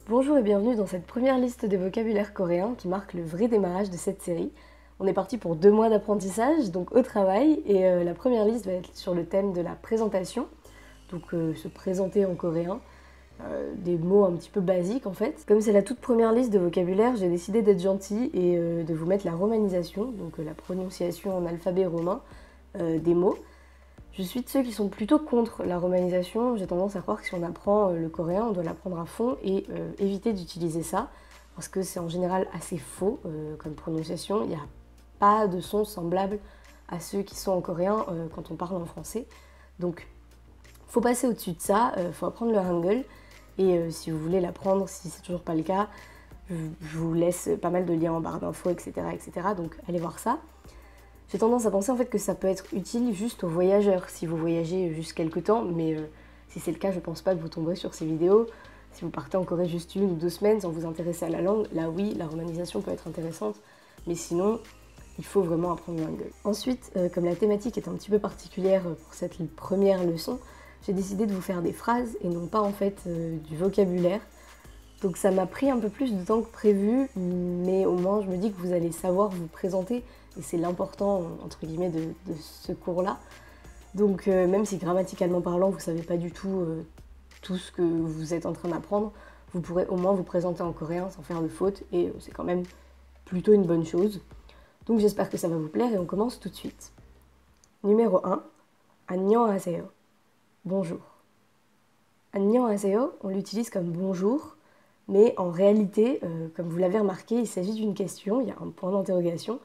Bonjour et bienvenue dans cette première liste des vocabulaires coréens qui marque le vrai démarrage de cette série. On est parti pour 2 mois d'apprentissage, donc au travail, et la première liste va être sur le thème de la présentation, donc se présenter en coréen, des mots un petit peu basiques en fait. Comme c'est la toute première liste de vocabulaire, j'ai décidé d'être gentille et de vous mettre la romanisation, donc la prononciation en alphabet romain des mots. Je suis de ceux qui sont plutôt contre la romanisation. J'ai tendance à croire que si on apprend le coréen, on doit l'apprendre à fond et éviter d'utiliser ça, parce que c'est en général assez faux comme prononciation. Il n'y a pas de son semblable à ceux qui sont en coréen quand on parle en français. Donc, faut passer au-dessus de ça, faut apprendre le hangul. Et si vous voulez l'apprendre, si c'est toujours pas le cas, je vous laisse pas mal de liens en barre d'infos, etc., etc. Donc, allez voir ça. J'ai tendance à penser en fait que ça peut être utile juste aux voyageurs si vous voyagez juste quelques temps, mais si c'est le cas, je pense pas que vous tomberez sur ces vidéos. Si vous partez en Corée juste 1 ou 2 semaines sans vous intéresser à la langue, là oui, la romanisation peut être intéressante, mais sinon, il faut vraiment apprendre le hangul. Ensuite, comme la thématique est un petit peu particulière pour cette première leçon, j'ai décidé de vous faire des phrases et non pas en fait du vocabulaire. Donc ça m'a pris un peu plus de temps que prévu, mais au moins je me dis que vous allez savoir vous présenter, et c'est l'important, entre guillemets, de ce cours-là. Donc même si grammaticalement parlant, vous ne savez pas du tout tout ce que vous êtes en train d'apprendre, vous pourrez au moins vous présenter en coréen sans faire de faute, et c'est quand même plutôt une bonne chose. Donc j'espère que ça va vous plaire, et on commence tout de suite. Numéro 1, 안녕하세요. Bonjour. 안녕하세요, on l'utilise comme bonjour, mais en réalité, comme vous l'avez remarqué, il s'agit d'une question, il y a un point d'interrogation.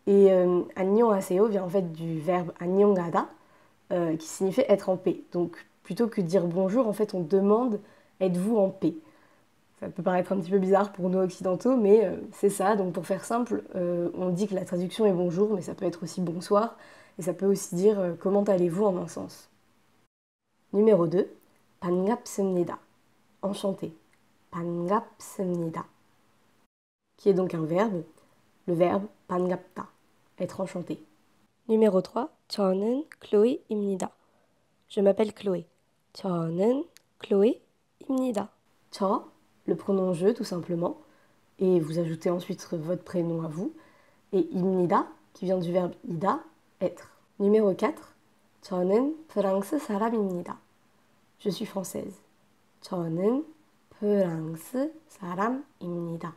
Et 안녕하세요 vient en fait du verbe 안녕하다, qui signifie être en paix. Donc plutôt que de dire bonjour, en fait on demande êtes-vous en paix. Ça peut paraître un petit peu bizarre pour nous occidentaux, mais c'est ça. Donc pour faire simple, on dit que la traduction est bonjour, mais ça peut être aussi bonsoir, et ça peut aussi dire comment allez-vous en un sens. Numéro 2, 반갑습니다. Enchanté. 반갑습니다. Qui est donc un verbe, le verbe 반갑다, être enchanté. Numéro 3, 저는 Chloé입니다. Je m'appelle Chloé. 저는 Chloé입니다. 저, le pronom je tout simplement, et vous ajoutez ensuite votre prénom à vous, et 입니다, qui vient du verbe ida, être. Numéro 4, 저는 프랑스 사람입니다. Je suis française. 저는 프랑스 사람입니다.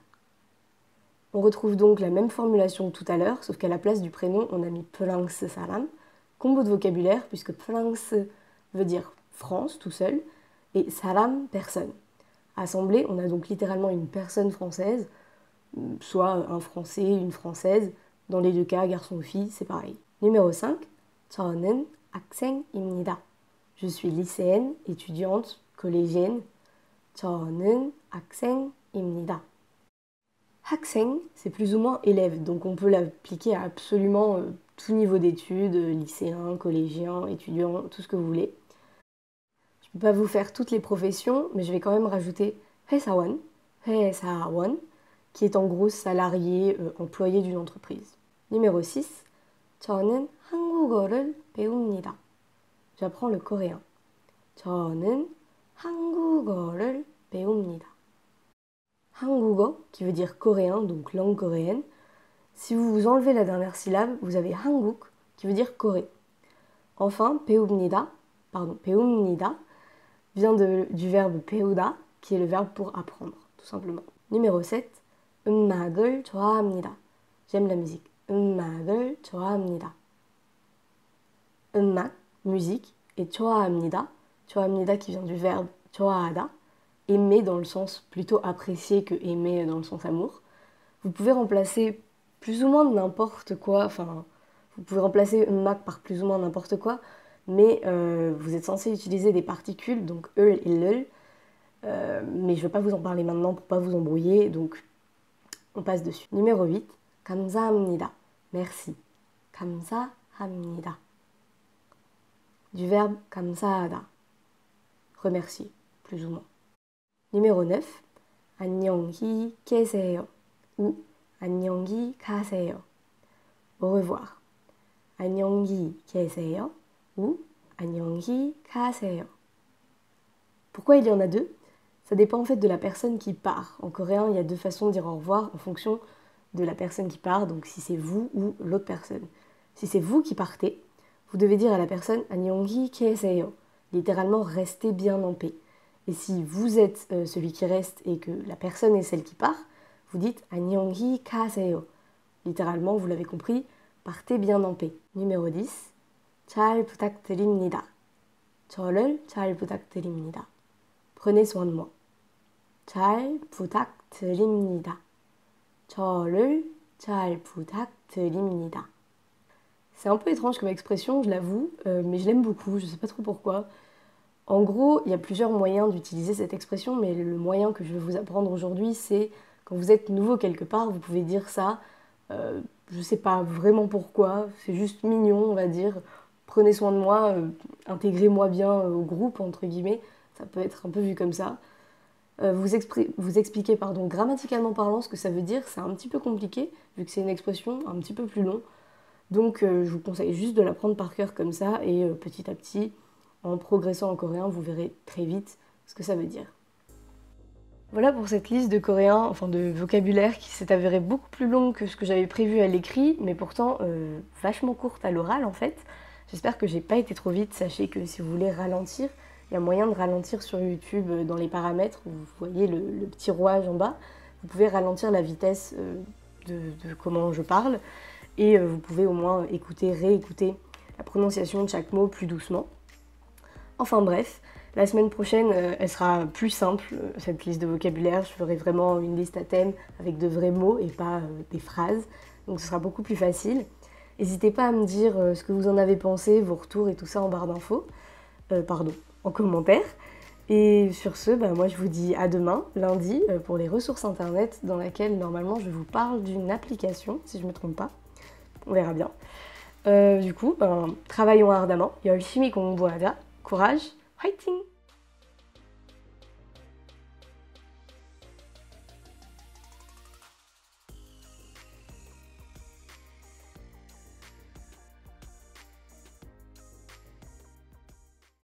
On retrouve donc la même formulation que tout à l'heure, sauf qu'à la place du prénom, on a mis 프랑스 사람. Combo de vocabulaire, puisque 프랑스 veut dire France, tout seul, et 사람, personne. Assemblée, on a donc littéralement une personne française, soit un français, une française. Dans les deux cas, garçon ou fille, c'est pareil. Numéro 5, 저는 학생입니다. Je suis lycéenne, étudiante, collégienne. 저는 학생입니다. 학생, c'est plus ou moins élève, donc on peut l'appliquer à absolument tout niveau d'études, lycéen, collégien, étudiant, tout ce que vous voulez. Je ne peux pas vous faire toutes les professions, mais je vais quand même rajouter 회사원, 회사원, qui est en gros salarié, employé d'une entreprise. Numéro 6, 저는 한국어를 배웁니다. J'apprends le coréen. 저는 한국어를 배웁니다. 한국어, qui veut dire coréen, donc langue coréenne. Si vous enlevez la dernière syllabe, vous avez 한국, qui veut dire Corée. Enfin, 배웁니다, 배웁니다, vient du verbe 배우다, qui est le verbe pour apprendre, tout simplement. Numéro 7, 음악을 좋아합니다. J'aime la musique. 음악을 좋아합니다. 음악, musique, et 좋아합니다. 좋아합니다 qui vient du verbe 좋아하다, aimer dans le sens plutôt apprécier que aimer dans le sens amour. Vous pouvez remplacer plus ou moins n'importe quoi, enfin, vous pouvez remplacer 음악 par plus ou moins n'importe quoi, mais vous êtes censé utiliser des particules, donc 을 et 를, mais je ne vais pas vous en parler maintenant pour ne pas vous embrouiller, donc on passe dessus. Numéro 8, 감사합니다. Merci. 감사합니다. Du verbe 감사하다, remercier, plus ou moins. Numéro 9, 안녕히 계세요 ou 안녕히 가세요. Au revoir. 안녕히 계세요 ou 안녕히 가세요. Pourquoi il y en a deux? Ça dépend en fait de la personne qui part. En coréen, il y a 2 façons de dire au revoir en fonction de la personne qui part, donc si c'est vous ou l'autre personne. Si c'est vous qui partez, vous devez dire à la personne 안녕히 계세요. Littéralement, restez bien en paix. Et si vous êtes celui qui reste et que la personne est celle qui part, vous dites 안녕히 가세요. Littéralement, vous l'avez compris, partez bien en paix. Numéro 10. 잘 부탁드립니다. 저를 잘 부탁드립니다. Prenez soin de moi. 잘 부탁드립니다. 저를 잘 부탁드립니다. C'est un peu étrange comme expression, je l'avoue, mais je l'aime beaucoup, je ne sais pas trop pourquoi. En gros, il y a plusieurs moyens d'utiliser cette expression, mais le moyen que je vais vous apprendre aujourd'hui, c'est quand vous êtes nouveau quelque part, vous pouvez dire ça. Je ne sais pas vraiment pourquoi, c'est juste mignon, on va dire. Prenez soin de moi, intégrez-moi bien au groupe, entre guillemets. Ça peut être un peu vu comme ça. Vous expliquer, grammaticalement parlant, ce que ça veut dire, c'est un petit peu compliqué, vu que c'est une expression un petit peu plus long. Donc je vous conseille juste de l'apprendre par cœur comme ça, et petit à petit, en progressant en coréen, vous verrez très vite ce que ça veut dire. Voilà pour cette liste de coréen, enfin de vocabulaire qui s'est avérée beaucoup plus longue que ce que j'avais prévu à l'écrit, mais pourtant vachement courte à l'oral en fait. J'espère que j'ai pas été trop vite. Sachez que si vous voulez ralentir, il y a moyen de ralentir sur YouTube dans les paramètres. Vous voyez le petit rouage en bas. Vous pouvez ralentir la vitesse de comment je parle. Et vous pouvez au moins écouter, réécouter la prononciation de chaque mot plus doucement. Enfin bref, la semaine prochaine, elle sera plus simple, cette liste de vocabulaire. Je ferai vraiment une liste à thème avec de vrais mots et pas des phrases. Donc ce sera beaucoup plus facile. N'hésitez pas à me dire ce que vous en avez pensé, vos retours et tout ça en barre d'infos. En commentaire. Et sur ce, moi je vous dis à demain, lundi, pour les ressources internet dans laquelle normalement je vous parle d'une application, si je ne me trompe pas. On verra bien. Du coup, travaillons ardemment. 열심히 공부하자. Courage, fighting!